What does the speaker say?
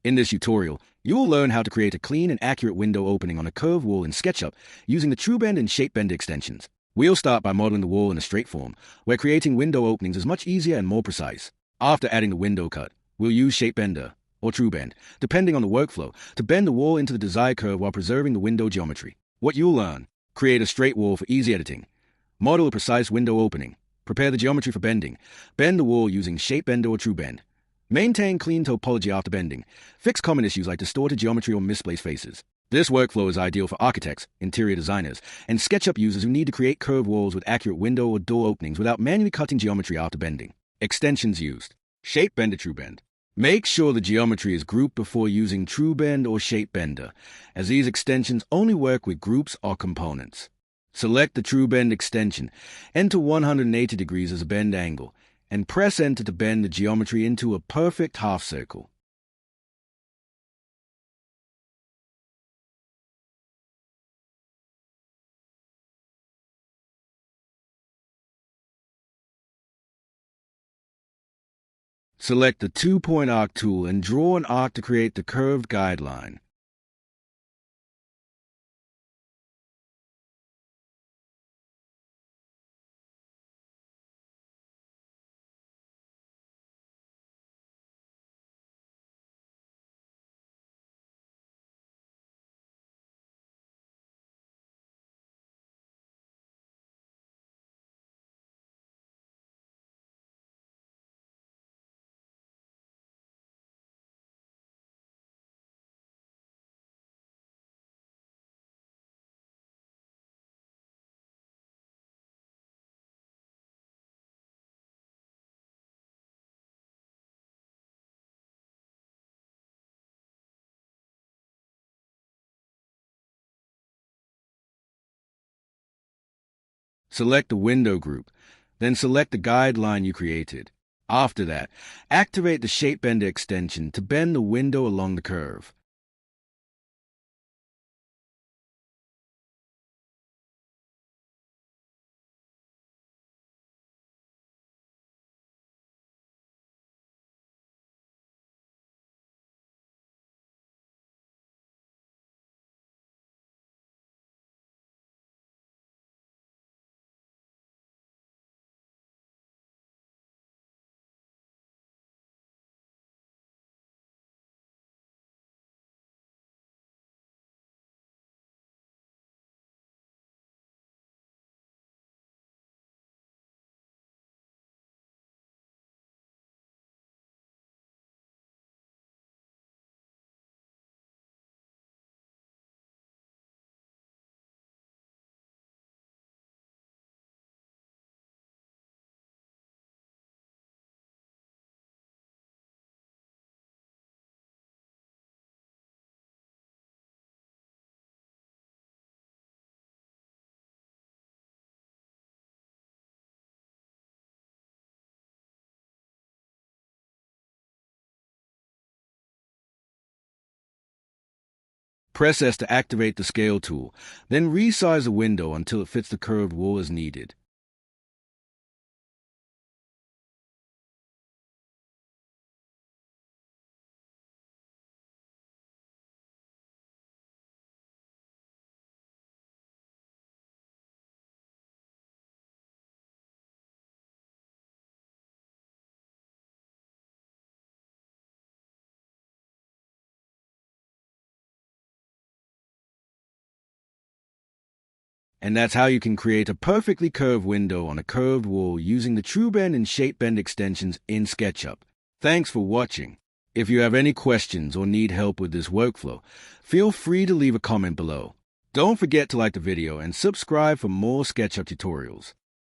In this tutorial, you will learn how to create a clean and accurate window opening on a curved wall in SketchUp using the TrueBend and Shape Bender extensions. We'll start by modeling the wall in a straight form, where creating window openings is much easier and more precise. After adding the window cut, we'll use Shape Bender, or TrueBend, depending on the workflow, to bend the wall into the desired curve while preserving the window geometry. What you'll learn: create a straight wall for easy editing, model a precise window opening, prepare the geometry for bending, bend the wall using Shape Bender or TrueBend, maintain clean topology after bending, fix common issues like distorted geometry or misplaced faces. This workflow is ideal for architects, interior designers, and SketchUp users who need to create curved walls with accurate window or door openings without manually cutting geometry after bending. Extensions used: Shape Bender, TrueBend. Make sure the geometry is grouped before using TrueBend or Shape Bender, as these extensions only work with groups or components. Select the TrueBend extension, enter 180 degrees as a bend angle, and press Enter to bend the geometry into a perfect half circle. Select the 2-point arc tool and draw an arc to create the curved guideline. Select the window group, then select the guideline you created. After that, activate the Shape Bender extension to bend the window along the curve. Press S to activate the Scale tool, then resize the window until it fits the curved wall as needed. And that's how you can create a perfectly curved window on a curved wall using the TrueBend and Shape Bend extensions in SketchUp. Thanks for watching. If you have any questions or need help with this workflow, feel free to leave a comment below. Don't forget to like the video and subscribe for more SketchUp tutorials.